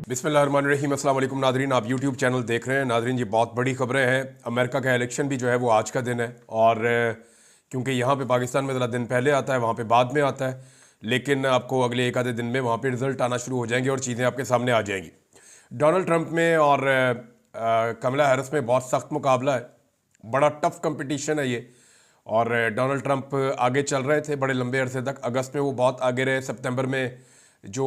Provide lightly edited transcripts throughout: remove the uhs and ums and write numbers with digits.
बिस्मिल्लाहिर्रहमानिर्रहीम। अस्सलाम वालेकुम नादरीन, आप यूट्यूब चैनल देख रहे हैं। नादरीन जी, बहुत बड़ी खबरें हैं। अमेरिका का इलेक्शन भी जो है वो आज का दिन है, और क्योंकि यहाँ पे पाकिस्तान में ज़रा दिन पहले आता है, वहाँ पे बाद में आता है, लेकिन आपको अगले एक आधे दिन में वहाँ पे रिजल्ट आना शुरू हो जाएंगे और चीज़ें आपके सामने आ जाएंगी। डोनाल्ड ट्रंप में और कमला हैरिस में बहुत सख्त मुकाबला है, बड़ा टफ कंपटीशन है ये। और डोनाल्ड ट्रंप आगे चल रहे थे बड़े लंबे अरसे तक, अगस्त में वो बहुत आगे रहे, सितंबर में जो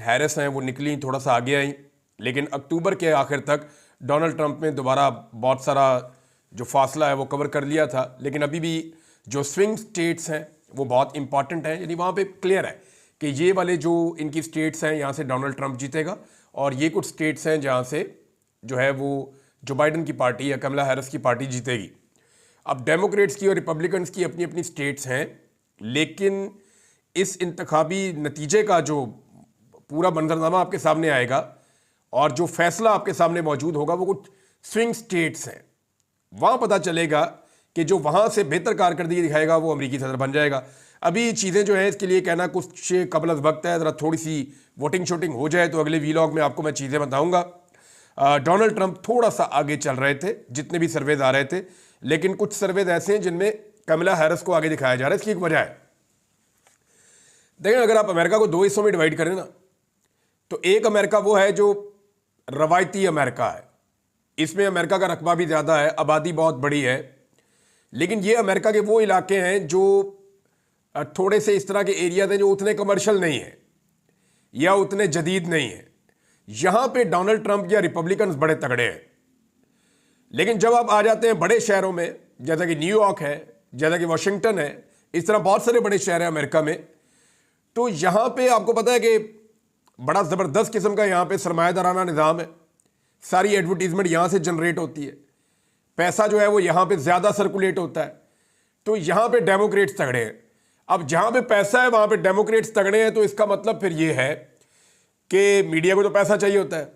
हैरिस हैं वो निकली थोड़ा सा आगे आई, लेकिन अक्टूबर के आखिर तक डोनाल्ड ट्रंप ने दोबारा बहुत सारा जो फासला है वो कवर कर लिया था। लेकिन अभी भी जो स्विंग स्टेट्स हैं वो बहुत इंपॉर्टेंट हैं, यानी वहाँ पे क्लियर है कि ये वाले जो इनकी स्टेट्स हैं यहाँ से डोनाल्ड ट्रंप जीतेगा, और ये कुछ स्टेट्स हैं जहाँ से जो है वो जो बाइडन की पार्टी या कमला हैरिस की पार्टी जीतेगी। अब डेमोक्रेट्स की और रिपब्लिकन्स की अपनी अपनी स्टेट्स हैं, लेकिन इस इंतखाबी नतीजे का जो पूरा मंजरनामा आपके सामने आएगा और जो फैसला आपके सामने मौजूद होगा वो कुछ स्विंग स्टेट्स हैं। वहाँ पता चलेगा कि जो वहाँ से बेहतर कारकर्दगी दिखाएगा वो अमेरिकी सदर बन जाएगा। अभी चीज़ें जो है इसके लिए कहना कुछ कबल अज़ वक्त है, ज़रा थोड़ी सी वोटिंग शोटिंग हो जाए तो अगले वीलॉग में आपको मैं चीज़ें बताऊँगा। डोनाल्ड ट्रंप थोड़ा सा आगे चल रहे थे जितने भी सर्वेज आ रहे थे, लेकिन कुछ सर्वेज ऐसे हैं जिनमें कमला हैरिस को आगे दिखाया जा रहा है। इसकी एक वजह है, देखिए, अगर आप अमेरिका को दो हिस्सों में डिवाइड करें ना, तो एक अमेरिका वो है जो रवायती अमेरिका है, इसमें अमेरिका का रकबा भी ज़्यादा है, आबादी बहुत बड़ी है, लेकिन ये अमेरिका के वो इलाके हैं जो थोड़े से इस तरह के एरियाज हैं जो उतने कमर्शियल नहीं हैं या उतने जदीद नहीं हैं। यहाँ पे डोनाल्ड ट्रंप या रिपब्लिकन्स बड़े तगड़े हैं। लेकिन जब आप आ जाते हैं बड़े शहरों में, जैसा कि न्यूयॉर्क है, जैसा कि वाशिंगटन है, इस तरह बहुत सारे बड़े शहर हैं अमेरिका में, तो यहाँ पे आपको पता है कि बड़ा ज़बरदस्त किस्म का यहाँ पे सरमायादाराना निज़ाम है। सारी एडवर्टीजमेंट यहाँ से जनरेट होती है, पैसा जो है वो यहाँ पे ज़्यादा सर्कुलेट होता है, तो यहाँ पे डेमोक्रेट्स तगड़े हैं। अब जहाँ पे पैसा है वहाँ पे डेमोक्रेट्स तगड़े हैं, तो इसका मतलब फिर ये है कि मीडिया को तो पैसा चाहिए होता है,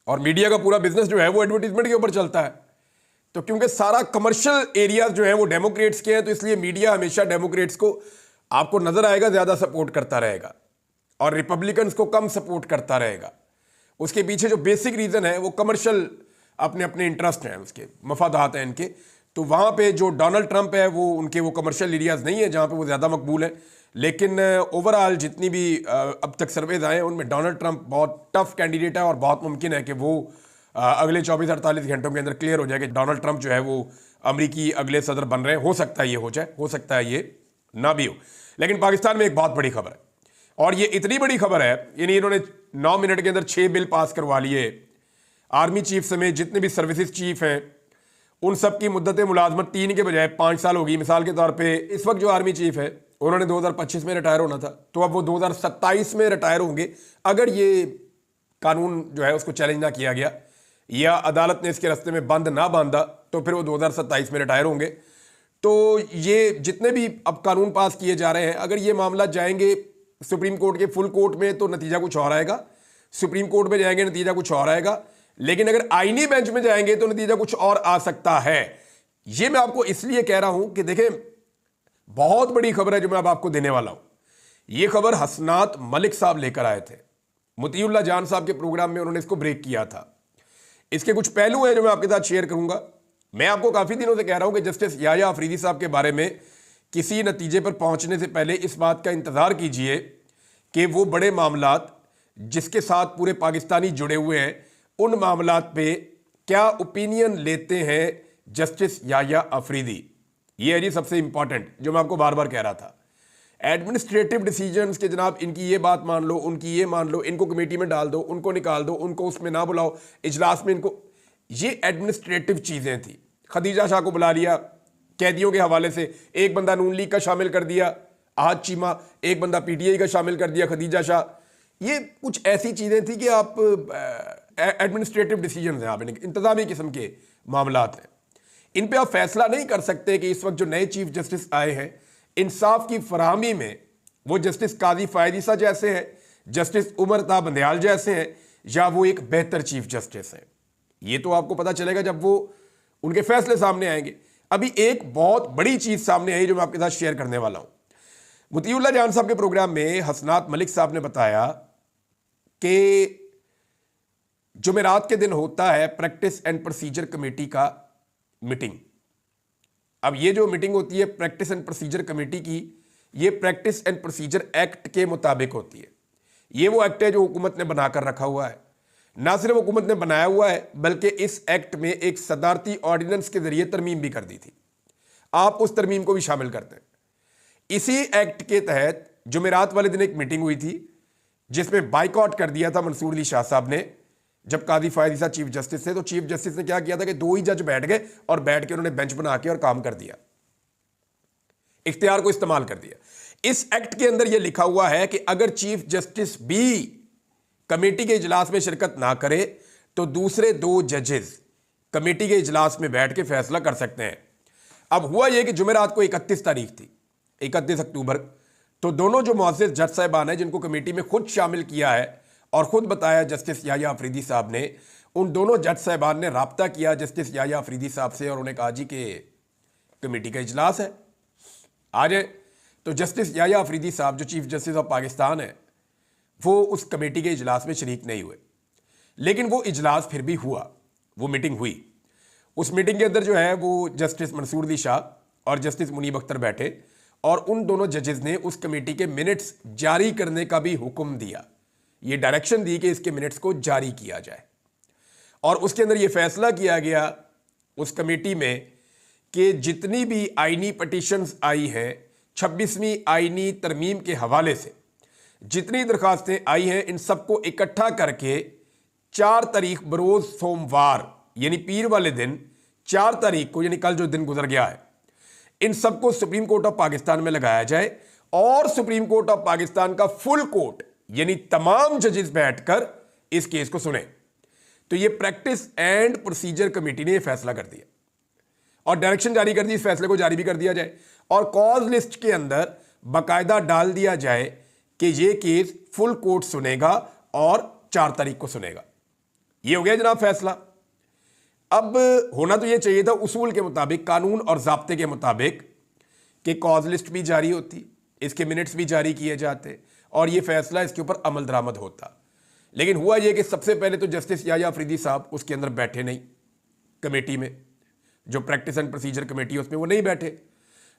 और मीडिया का पूरा बिजनेस जो है वो एडवर्टीजमेंट के ऊपर चलता है। तो क्योंकि सारा कमर्शियल एरियाज जो है वो डेमोक्रेट्स के हैं, तो इसलिए मीडिया हमेशा डेमोक्रेट्स को आपको नजर आएगा ज़्यादा सपोर्ट करता रहेगा और रिपब्लिकन्स को कम सपोर्ट करता रहेगा। उसके पीछे जो बेसिक रीज़न है वो कमर्शियल अपने अपने इंटरेस्ट हैं, उसके मफादात हैं इनके। तो वहाँ पे जो डोनाल्ड ट्रंप है वो उनके वो कमर्शियल एरियाज़ नहीं है जहाँ पे वो ज़्यादा मकबूल है। लेकिन ओवरऑल जितनी भी अब तक सर्वेज आए हैं उनमें डोनाल्ड ट्रंप बहुत टफ कैंडिडेट है, और बहुत मुमकिन है कि वो अगले 24-48 घंटों के अंदर क्लियर हो जाए कि डोनाल्ड ट्रंप जो है वो अमरीकी अगले सदर बन रहे हैं। हो सकता है ये हो जाए, हो सकता है ये ना भी हो। लेकिन पाकिस्तान में एक बहुत बड़ी खबर है, और ये इतनी बड़ी खबर है, यानी इन्होंने 9 मिनट के अंदर 6 बिल पास करवा लिए। आर्मी चीफ समेत जितने भी सर्विसेज चीफ हैं उन सब की मुद्दत मुलाजमत 3 के बजाय 5 साल होगी। मिसाल के तौर पे इस वक्त जो आर्मी चीफ है उन्होंने 2025 में रिटायर होना था, तो अब वो 2027 में रिटायर होंगे अगर ये कानून जो है उसको चैलेंज ना किया गया या अदालत ने इसके रास्ते में बंद ना बांधा, तो फिर वो 2027 में रिटायर होंगे। तो ये जितने भी अब कानून पास किए जा रहे हैं, अगर ये मामला जाएंगे सुप्रीम कोर्ट के फुल कोर्ट में तो नतीजा कुछ और आएगा, सुप्रीम कोर्ट में जाएंगे नतीजा कुछ और आएगा, लेकिन अगर आईनी बेंच में जाएंगे तो नतीजा कुछ और आ सकता है। ये मैं आपको इसलिए कह रहा हूं कि देखें, बहुत बड़ी खबर है जो मैं अब आपको देने वाला हूं। ये खबर हसनात मलिक साहब लेकर आए थे, मुतीउल्लाह जान साहब के प्रोग्राम में उन्होंने इसको ब्रेक किया था। इसके कुछ पहलू हैं जो मैं आपके साथ शेयर करूंगा। मैं आपको काफी दिनों से कह रहा हूं कि जस्टिस याया अफरीदी साहब के बारे में किसी नतीजे पर पहुंचने से पहले इस बात का इंतजार कीजिए कि वो बड़े मामलात जिसके साथ पूरे पाकिस्तानी जुड़े हुए हैं उन मामलात पे क्या ओपिनियन लेते हैं जस्टिस याया अफरीदी। ये है जी सबसे इंपॉर्टेंट जो मैं आपको बार बार कह रहा था। एडमिनिस्ट्रेटिव डिसीजंस के जनाब, इनकी ये बात मान लो, उनकी ये मान लो, इनको कमेटी में डाल दो, उनको निकाल दो, उनको उसमें ना बुलाओ, इजलास में इनको, ये एडमिनिस्ट्रेटिव चीज़ें थी। खदीजा शाह को बुला लिया कैदियों के हवाले से, एक बंदा नून लीग का शामिल कर दिया आहद चीमा, एक बंदा पीटीआई का शामिल कर दिया खदीजा शाह। ये कुछ ऐसी चीज़ें थी कि आप एडमिनिस्ट्रेटिव डिसीजन हैं, आप इंतजामी किस्म के मामलात हैं, इन पे आप फैसला नहीं कर सकते कि इस वक्त जो नए चीफ जस्टिस आए हैं इंसाफ की फराहमी में वो जस्टिस काजी फायद ईसा जैसे हैं, जस्टिस उमर ता बंदयाल जैसे हैं, या वो एक बेहतर चीफ जस्टिस हैं। ये तो आपको पता चलेगा जब वो उनके फैसले सामने आएंगे। अभी एक बहुत बड़ी चीज सामने आई जो मैं आपके साथ शेयर करने वाला हूं। मुतीउल्लाह जान साहब के प्रोग्राम में हसनात मलिक साहब ने बताया कि जुमेरात के दिन होता है प्रैक्टिस एंड प्रोसीजर कमेटी का मीटिंग। अब ये जो मीटिंग होती है प्रैक्टिस एंड प्रोसीजर कमेटी की, ये प्रैक्टिस एंड प्रोसीजर एक्ट के मुताबिक होती है। ये वो एक्ट है जो हुकूमत ने बनाकर रखा हुआ है। ना सिर्फ हुकूमत ने बनाया हुआ है बल्कि इस एक्ट में एक सदारती ऑर्डिनेंस के जरिए तरमीम भी कर दी थी। आप उस तरमीम को भी शामिल करते हैं। इसी एक्ट के तहत जुमेरात वाले दिन एक मीटिंग हुई थी जिसमें बाइकआउट कर दिया था मंसूर अली शाह साहब ने। जब काजी फायद ईसा चीफ जस्टिस थे तो चीफ जस्टिस ने क्या किया था कि 2 ही जज बैठ गए और बैठ के उन्होंने बेंच बना के और काम कर दिया, इख्तियार को इस्तेमाल कर दिया। इस एक्ट के अंदर यह लिखा हुआ है कि अगर चीफ जस्टिस भी कमेटी के इजलास में शिरकत ना करे तो दूसरे 2 जजेस कमेटी के इजलास में बैठ के फैसला कर सकते हैं। अब हुआ यह कि जुमेरात को 31 तारीख थी, 31 अक्टूबर, तो दोनों जो मुअज़्ज़िज़ जज साहिबान हैं जिनको कमेटी में खुद शामिल किया है और खुद बताया जस्टिस याह्या अफरीदी साहब ने, उन दोनों जज साहिबान ने राब्ता किया जस्टिस याह्या अफरीदी साहब से और उन्हें कहा जी कि कमेटी का इजलास है, आ जाए। तो जस्टिस याह्या अफरीदी साहब जो चीफ जस्टिस ऑफ पाकिस्तान है वो उस कमेटी के इजलास में शरीक नहीं हुए, लेकिन वो इजलास फिर भी हुआ, वो मीटिंग हुई। उस मीटिंग के अंदर जो है वो जस्टिस मंसूर अली शाह और जस्टिस मुनीब अख्तर बैठे और उन दोनों जजेस ने उस कमेटी के मिनट्स जारी करने का भी हुक्म दिया। ये डायरेक्शन दी कि इसके मिनट्स को जारी किया जाए और उसके अंदर ये फैसला किया गया उस कमेटी में कि जितनी भी आईनी पटिशन्स आई हैं 26वीं आईनी तरमीम के हवाले से जितनी दरखास्तें आई हैं इन सबको इकट्ठा करके 4 तारीख बरोज सोमवार यानी पीर वाले दिन 4 तारीख को, यानी कल जो दिन गुजर गया है, इन सबको सुप्रीम कोर्ट ऑफ पाकिस्तान में लगाया जाए और सुप्रीम कोर्ट ऑफ पाकिस्तान का फुल कोर्ट यानी तमाम जजेस बैठकर इस केस को सुने। तो ये प्रैक्टिस एंड प्रोसीजर कमेटी ने यह फैसला कर दिया और डायरेक्शन जारी कर दी इस फैसले को जारी भी कर दिया जाए और कॉज लिस्ट के अंदर बाकायदा डाल दिया जाए कि ये केस फुल कोर्ट सुनेगा और 4 तारीख को सुनेगा। ये हो गया जनाब फैसला। अब होना तो ये चाहिए था उसूल के मुताबिक, कानून और ज़ाब्ते के मुताबिक, कि कॉज लिस्ट भी जारी होती, इसके मिनट्स भी जारी किए जाते और ये फैसला इसके ऊपर अमल दरामद होता। लेकिन हुआ ये कि सबसे पहले तो जस्टिस याह्या अफरीदी साहब उसके अंदर बैठे नहीं, कमेटी में जो प्रैक्टिस एंड प्रोसीजर कमेटी है उसमें वो नहीं बैठे।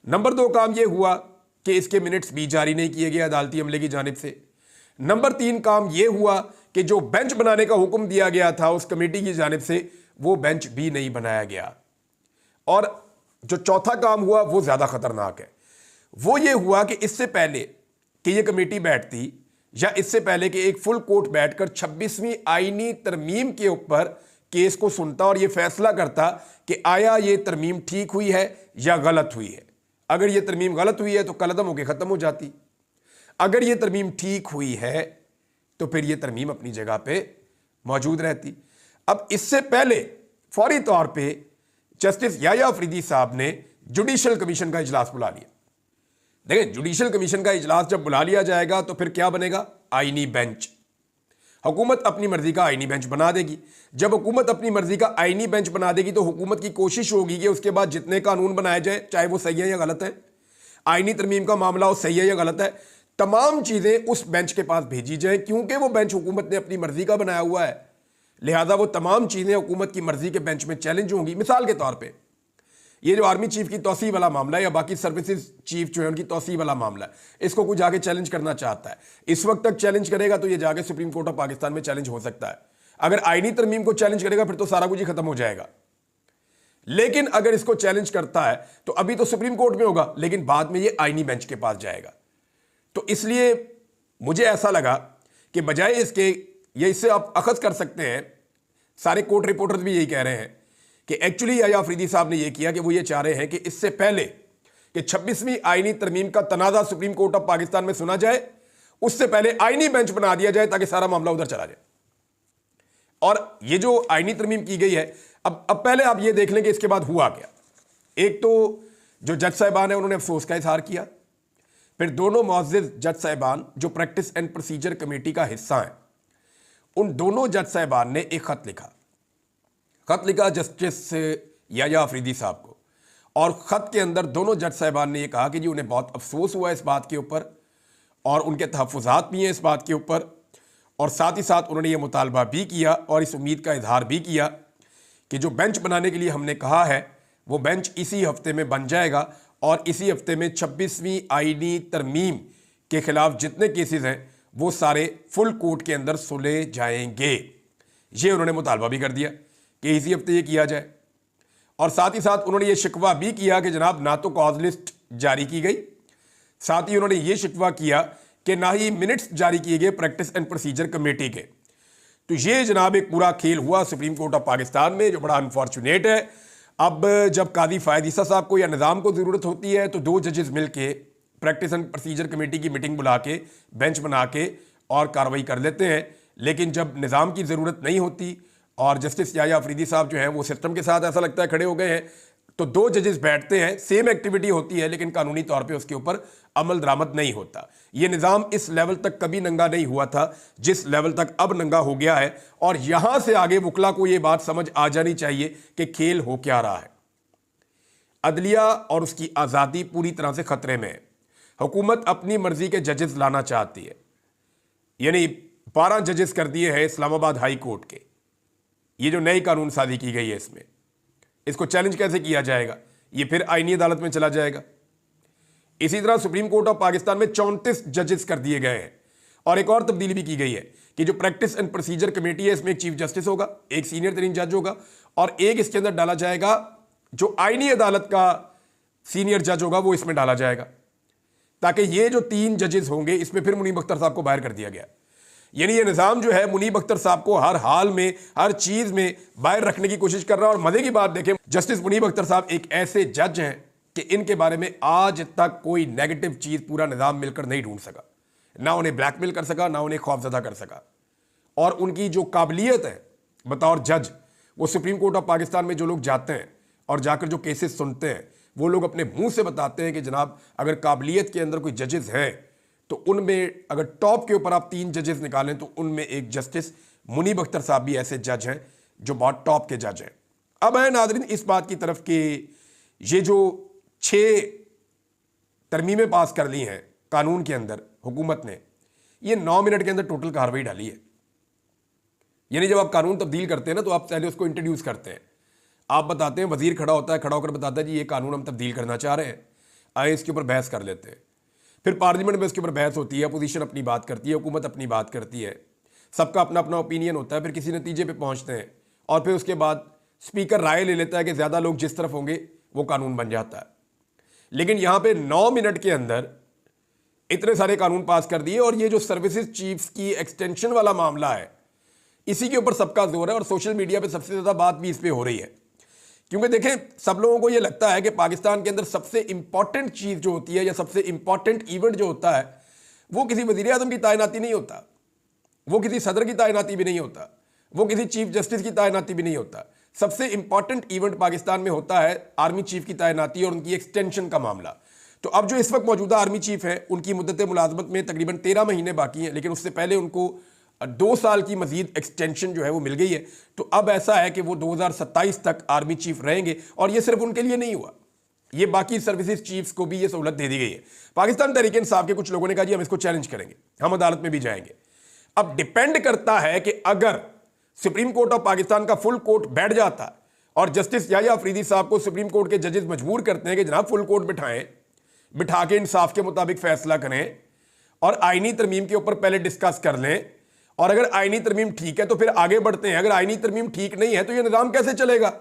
नंबर 2 काम ये हुआ कि इसके मिनट्स भी जारी नहीं किए गए अदालती अमले की जानिब से। नंबर 3 काम ये हुआ कि जो बेंच बनाने का हुक्म दिया गया था उस कमेटी की जानिब से वो बेंच भी नहीं बनाया गया। और जो चौथा काम हुआ वो ज़्यादा खतरनाक है, वो ये हुआ कि इससे पहले कि ये कमेटी बैठती या इससे पहले कि एक फुल कोर्ट बैठकर 26वीं आईनी तरमीम के ऊपर केस को सुनता और ये फैसला करता कि आया ये तरमीम ठीक हुई है या गलत हुई है। अगर ये तरमीम गलत हुई है तो कलअदम होकर ख़त्म हो जाती, अगर ये तरमीम ठीक हुई है तो फिर ये तरमीम अपनी जगह पे मौजूद रहती। अब इससे पहले फौरी तौर पे जस्टिस याह्या अफरीदी साहब ने जुडिशल कमीशन का इजलास बुला लिया। देखें, जुडिशल कमीशन का इजलास जब बुला लिया जाएगा तो फिर क्या बनेगा? आईनी बेंच। हुकूमत अपनी मर्जी का आईनी बेंच बना देगी। जब हुकूमत अपनी मर्जी का आईनी बेंच बना देगी तो हुकूमत की कोशिश होगी कि उसके बाद जितने कानून बनाए जाए, चाहे वो सही है या गलत है, आईनी तरमीम का मामला हो सही है या गलत है, तमाम चीज़ें उस बेंच के पास भेजी जाए, क्योंकि वो बेंच हुकूमत ने अपनी मर्जी का बनाया हुआ है। लिहाजा वो तमाम चीज़ें हुकूमत की मर्जी के बेंच में चैलेंज होंगी। मिसाल के तौर पर ये जो आर्मी चीफ की तौसीह वाला मामला है या बाकी सर्विसेज चीफ जो है उनकी तौसीह वाला मामला है, इसको कोई जाके चैलेंज करना चाहता है, इस वक्त तक चैलेंज करेगा तो ये जाके सुप्रीम कोर्ट ऑफ पाकिस्तान में चैलेंज हो सकता है। अगर आईनी तरमीम को चैलेंज करेगा फिर तो सारा कुछ ही खत्म हो जाएगा। लेकिन अगर इसको चैलेंज करता है तो अभी तो सुप्रीम कोर्ट में होगा, लेकिन बाद में ये आईनी बेंच के पास जाएगा। तो इसलिए मुझे ऐसा लगा कि बजाय इसके, ये इससे आप अखज़ कर सकते हैं, सारे कोर्ट रिपोर्टर्स भी यही कह रहे हैं कि एक्चुअली याह्या अफरीदी साहब ने यह किया कि वो ये चाह रहे हैं कि इससे पहले कि 26वीं आईनी तरमीम का तनाज़ा सुप्रीम कोर्ट ऑफ पाकिस्तान में सुना जाए, उससे पहले आईनी बेंच बना दिया जाए ताकि सारा मामला उधर चला जाए। और ये जो आईनी तरमीम की गई है, अब पहले आप ये देख लें कि इसके बाद हुआ क्या। एक तो जो जज साहिबान है उन्होंने अफसोस का इजहार किया, फिर दोनों मुअज़्ज़िज़ जज साहिबान जो प्रैक्टिस एंड प्रोसीजर कमेटी का हिस्सा हैं, उन दोनों जज साहिबान ने एक खत लिखा जस्टिस याह्या अफरीदी साहब को, और ख़त के अंदर दोनों जज साहिबान ने यह कहा कि जी उन्हें बहुत अफसोस हुआ इस बात के ऊपर और उनके तहफ़्फ़ुज़ात भी हैं इस बात के ऊपर, और साथ ही साथ उन्होंने ये मुतालबा भी किया और इस उम्मीद का इजहार भी किया कि जो बेंच बनाने के लिए हमने कहा है वो बेंच इसी हफ्ते में बन जाएगा और इसी हफ्ते में 26वीं आईनी तरमीम के खिलाफ जितने केसेस हैं वो सारे फुल कोर्ट के अंदर सुले जाएंगे। ये उन्होंने मुतालबा भी कर दिया कि इसी हफ्ते ये किया जाए। और साथ ही साथ उन्होंने ये शिकवा भी किया कि जनाब ना तो कॉज लिस्ट जारी की गई, साथ ही उन्होंने ये शिकवा किया कि ना ही मिनट्स जारी किए गए प्रैक्टिस एंड प्रोसीजर कमेटी के। तो ये जनाब एक पूरा खेल हुआ सुप्रीम कोर्ट ऑफ पाकिस्तान में, जो बड़ा अनफॉर्चुनेट है। अब जब कादी फायद ईसा साहब को या निज़ाम को ज़रूरत होती है तो दो जजेस मिलके प्रैक्टिस एंड प्रोसीजर कमेटी की मीटिंग बुला के बेंच बना के और कार्रवाई कर लेते हैं। लेकिन जब निज़ाम की ज़रूरत नहीं होती और जस्टिस याह्या अफरीदी साहब जो हैं वो सिस्टम के साथ ऐसा लगता है खड़े हो गए हैं, तो दो जजेस बैठते हैं, सेम एक्टिविटी होती है लेकिन कानूनी तौर पे उसके ऊपर अमल दरामद नहीं होता। ये निज़ाम इस लेवल तक कभी नंगा नहीं हुआ था जिस लेवल तक अब नंगा हो गया है। और यहां से आगे वकला को ये बात समझ आ जानी चाहिए कि खेल हो क्या रहा है। अदलिया और उसकी आज़ादी पूरी तरह से खतरे में है। हुकूमत अपनी मर्जी के जजेस लाना चाहती है, यानी 12 जजेस कर दिए हैं इस्लामाबाद हाई कोर्ट के। ये जो नई कानून साजी की गई है इसमें, इसको चैलेंज कैसे किया जाएगा? ये फिर आईनी अदालत में चला जाएगा। इसी तरह सुप्रीम कोर्ट ऑफ पाकिस्तान में 34 जजेस कर दिए गए हैं। और एक और तब्दीली भी की गई है कि जो प्रैक्टिस एंड प्रोसीजर कमेटी है इसमें एक चीफ जस्टिस होगा, एक सीनियर तरीन जज होगा और एक इसके अंदर डाला जाएगा जो आईनी अदालत का सीनियर जज होगा, वो इसमें डाला जाएगा, ताकि ये जो 3 जजेस होंगे इसमें फिर मुनीब अख्तर साहब को बाहर कर दिया गया। यानी ये निज़ाम जो है मुनीब अख्तर साहब को हर हाल में हर चीज़ में बाहर रखने की कोशिश कर रहा है। और मजे की बात देखें, जस्टिस मुनीब अख्तर साहब एक ऐसे जज हैं कि इनके बारे में आज तक कोई नेगेटिव चीज़ पूरा निज़ाम मिलकर नहीं ढूंढ सका, ना उन्हें ब्लैकमेल कर सका, ना उन्हें खौफजदा कर सका। और उनकी जो काबिलियत है बतौर जज, वो सुप्रीम कोर्ट ऑफ पाकिस्तान में जो लोग जाते हैं और जाकर जो केसेस सुनते हैं वो लोग अपने मुंह से बताते हैं कि जनाब अगर काबिलियत के अंदर कोई जजेस हैं तो उनमें अगर टॉप के ऊपर आप 3 जजेस निकालें तो उनमें एक जस्टिस मुनीब अख्तर साहब भी ऐसे जज हैं जो बहुत टॉप के जज हैं। अब है नाज़रीन इस बात की तरफ कि ये जो 6 तरमीमें पास कर ली हैं कानून के अंदर हुकूमत ने, ये 9 मिनट के अंदर टोटल कार्रवाई डाली है। यानी जब आप कानून तब्दील करते हैं ना तो आप पहले उसको इंट्रोड्यूस करते हैं, आप बताते हैं, वजीर खड़ा होता है, खड़ा होकर बताता है जी ये कानून हम तब्दील करना चाह रहे हैं, आए इसके ऊपर बहस कर लेते हैं। फिर पार्लियामेंट में इसके ऊपर बहस होती है, अपोजिशन अपनी बात करती है, हुकूमत अपनी बात करती है, सबका अपना अपना ओपिनियन होता है, फिर किसी नतीजे पे पहुंचते हैं और फिर उसके बाद स्पीकर राय ले लेता है कि ज़्यादा लोग जिस तरफ होंगे वो कानून बन जाता है। लेकिन यहाँ पे 9 मिनट के अंदर इतने सारे कानून पास कर दिए। और ये जो सर्विसेज चीफ्स की एक्सटेंशन वाला मामला है, इसी के ऊपर सबका जोर है और सोशल मीडिया पे सबसे ज़्यादा बात भी इस पर हो रही है। क्योंकि देखें, सब लोगों को ये लगता है कि पाकिस्तान के अंदर सबसे इंपॉर्टेंट चीज़ जो होती है या सबसे इंपॉर्टेंट इवेंट जो होता है वो किसी वज़ीर आज़म की तैनाती नहीं होता, वो किसी सदर की तैनाती भी नहीं होता, वो किसी चीफ जस्टिस की तैनाती भी नहीं होता। सबसे इंपॉर्टेंट इवेंट पाकिस्तान में होता है आर्मी चीफ की तैनाती और उनकी एक्सटेंशन का मामला। तो अब जो इस वक्त मौजूदा आर्मी चीफ है उनकी मुद्दत मुलाजमत में तकरीबन 13 महीने बाकी हैं, लेकिन उससे पहले उनको 2 साल की मजीद एक्सटेंशन जो है वो मिल गई है। तो अब ऐसा है कि वो 2027 तक आर्मी चीफ रहेंगे। और ये सिर्फ उनके लिए नहीं हुआ, ये बाकी सर्विसेज चीफ्स को भी ये सहूलत दे दी गई है। पाकिस्तान तहरीक इंसाफ के कुछ लोगों ने कहा जी हम इसको चैलेंज करेंगे, हम अदालत में भी जाएंगे। अब डिपेंड करता है कि अगर सुप्रीम कोर्ट ऑफ पाकिस्तान का फुल कोर्ट बैठ जाता और जस्टिस याह्या अफरीदी साहब को सुप्रीम कोर्ट के जजेस मजबूर करते हैं कि जनाब फुल कोर्ट बिठाएं, बिठा के इंसाफ के मुताबिक फैसला करें और आईनी तरमीम के ऊपर पहले डिस्कस कर लें, और अगर आईनी तरमीम ठीक है तो फिर आगे बढ़ते हैं, अगर आईनी तरमीम ठीक नहीं है तो यह निज़ाम कैसे चलेगा?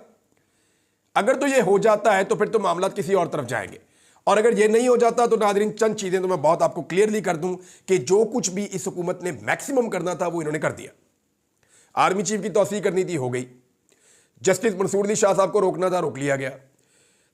अगर तो ये हो जाता है तो फिर तो मामला किसी और तरफ जाएंगे। और अगर ये नहीं हो जाता तो नाज़रीन चंद चीज़ें तो मैं बहुत आपको क्लियरली कर दूं कि जो कुछ भी इस हुकूमत ने मैक्सिमम करना था वो इन्होंने कर दिया। आर्मी चीफ की तौसीक करनी थी, हो गई। जस्टिस मंसूर अली शाह साहब को रोकना था, रोक लिया गया।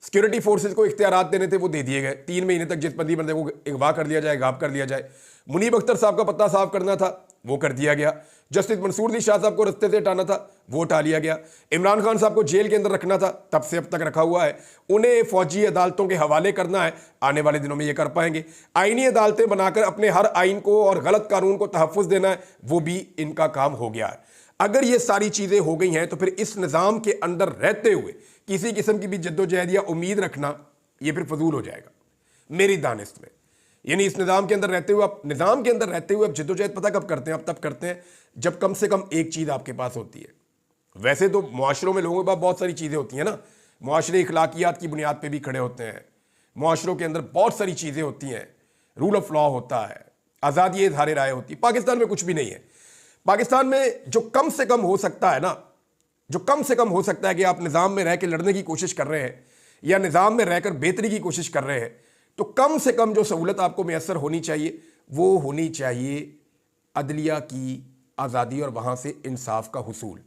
सिक्योरिटी फोर्सेज को इख्तियारात देने थे, वो दे दिए गए। 3 महीने तक जिस बंदी बंदे को अगवा कर लिया जाए, गायब कर लिया जाए। मुनीब अख्तर साहब का पत्ता साफ करना था, वो कर दिया गया। जस्टिस मंसूर अली शाह साहब को रस्ते से हटाना था, वो हटा लिया गया। इमरान खान साहब को जेल के अंदर रखना था, तब से अब तक रखा हुआ है। उन्हें फौजी अदालतों के हवाले करना है, आने वाले दिनों में ये कर पाएंगे। आईनी अदालतें बनाकर अपने हर आइन को और गलत कानून को तहफ़्फ़ुज़ देना है, वो भी इनका काम हो गया है। अगर ये सारी चीज़ें हो गई हैं तो फिर इस निज़ाम के अंदर रहते हुए किसी किस्म की भी जद्दोजहद या उम्मीद रखना ये फिर फजूल हो जाएगा मेरी दानिश में। यानी इस निज़ाम के अंदर रहते हुए आप जद्दोजहद पता कब करते हैं? आप तब करते हैं जब कम से कम एक चीज़ आपके पास होती है। वैसे तो मुआशरों में लोगों के पास बहुत सारी चीज़ें होती हैं ना, मुआशरे इखलाकियात की बुनियाद पे भी खड़े होते हैं, मुआशरों के अंदर बहुत सारी चीज़ें होती हैं, रूल ऑफ लॉ होता है, आज़ादी इज़हार राय होती है। पाकिस्तान में कुछ भी नहीं है। पाकिस्तान में जो कम से कम हो सकता है ना, जो कम से कम हो सकता है कि आप निज़ाम में रह के लड़ने की कोशिश कर रहे हैं या निज़ाम में रहकर बेहतरी की कोशिश कर रहे हैं, तो कम से कम जो सहूलत आपको मैसर होनी चाहिए वो होनी चाहिए अदलिया की आज़ादी और वहाँ से इंसाफ का हुसूल।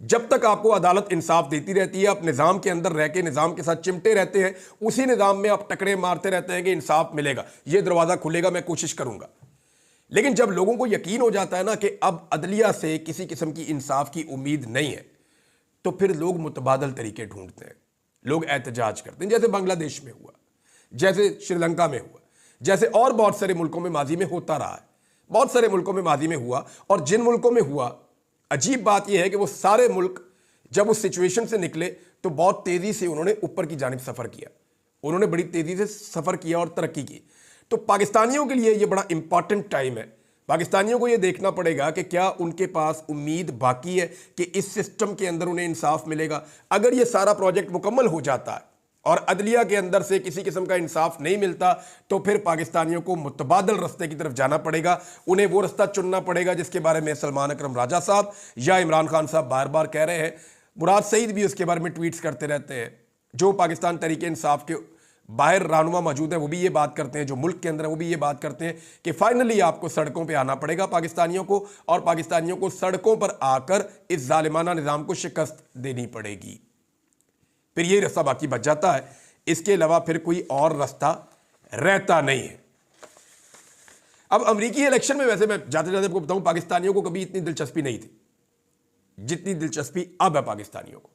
जब तक आपको अदालत इंसाफ देती रहती है, आप निज़ाम के अंदर रह के निज़ाम के साथ चिमटे रहते हैं, उसी निज़ाम में आप टकरे मारते रहते हैं कि इंसाफ मिलेगा, ये दरवाज़ा खुलेगा, मैं कोशिश करूंगा। लेकिन जब लोगों को यकीन हो जाता है ना कि अब अदलिया से किसी किस्म की इंसाफ की उम्मीद नहीं है, तो फिर लोग मुतबादल तरीके ढूंढते हैं, लोग एहतजाज करते हैं, जैसे बांग्लादेश में हुआ, जैसे श्रीलंका में हुआ, जैसे और बहुत सारे मुल्कों में माजी में होता रहा है, बहुत सारे मुल्कों में माजी में हुआ। और जिन मुल्कों में हुआ, अजीब बात यह है कि वो सारे मुल्क जब उस सिचुएशन से निकले तो बहुत तेजी से उन्होंने ऊपर की जानिब सफर किया, उन्होंने बड़ी तेजी से सफर किया और तरक्की की। तो पाकिस्तानियों के लिए यह बड़ा इंपॉर्टेंट टाइम है। पाकिस्तानियों को यह देखना पड़ेगा कि क्या उनके पास उम्मीद बाकी है कि इस सिस्टम के अंदर उन्हें इंसाफ मिलेगा। अगर यह सारा प्रोजेक्ट मुकम्मल हो जाता है और अदलिया के अंदर से किसी किस्म का इंसाफ नहीं मिलता, तो फिर पाकिस्तानियों को मुतबादल रास्ते की तरफ जाना पड़ेगा। उन्हें वो रास्ता चुनना पड़ेगा जिसके बारे में सलमान अकरम राजा साहब या इमरान खान साहब बार बार कह रहे हैं। मुराद सईद भी उसके बारे में ट्वीट्स करते रहते हैं। जो पाकिस्तान तहरीक इंसाफ के बाहर रहनुमा मौजूद है वो भी ये बात करते हैं, जो मुल्क के अंदर है वो भी ये बात करते हैं कि फाइनली आपको सड़कों पर आना पड़ेगा पाकिस्तानियों को, और पाकिस्तानियों को सड़कों पर आकर इस जालिमाना निज़ाम को शिकस्त देनी पड़ेगी। फिर ये रास्ता बाकी बच जाता है, इसके अलावा फिर कोई और रास्ता रहता नहीं है। अब अमेरिकी इलेक्शन में वैसे मैं जाते जाते आपको बताऊं, पाकिस्तानियों को कभी इतनी दिलचस्पी नहीं थी जितनी दिलचस्पी अब है पाकिस्तानियों को।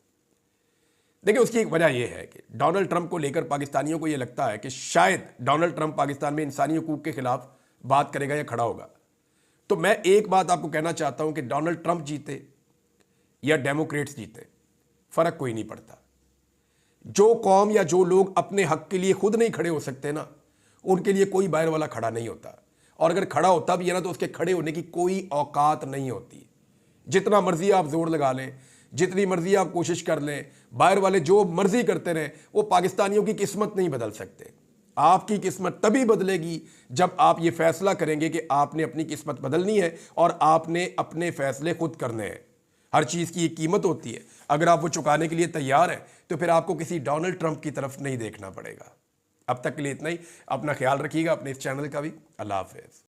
देखिए, उसकी एक वजह यह है कि डोनाल्ड ट्रंप को लेकर पाकिस्तानियों को यह लगता है कि शायद डोनाल्ड ट्रंप पाकिस्तान में इंसानी हुकूक के खिलाफ बात करेगा या खड़ा होगा। तो मैं एक बात आपको कहना चाहता हूं कि डोनाल्ड ट्रंप जीते या डेमोक्रेट्स जीते, फर्क कोई नहीं पड़ता। जो कौम या जो लोग अपने हक के लिए खुद नहीं खड़े हो सकते ना, उनके लिए कोई बाहर वाला खड़ा नहीं होता। और अगर खड़ा होता भी है ना, तो उसके खड़े होने की कोई औकात नहीं होती। जितना मर्जी आप जोर लगा लें, जितनी मर्जी आप कोशिश कर लें, बाहर वाले जो मर्जी करते रहे, वो पाकिस्तानियों की किस्मत नहीं बदल सकते। आपकी किस्मत तभी बदलेगी जब आप ये फैसला करेंगे कि आपने अपनी किस्मत बदलनी है और आपने अपने फैसले खुद करने हैं। हर चीज़ की एक कीमत होती है, अगर आप वो चुकाने के लिए तैयार हैं तो फिर आपको किसी डोनाल्ड ट्रंप की तरफ नहीं देखना पड़ेगा। अब तक के लिए इतना ही। अपना ख्याल रखिएगा, अपने इस चैनल का भी। अल्लाह हाफ़िज़।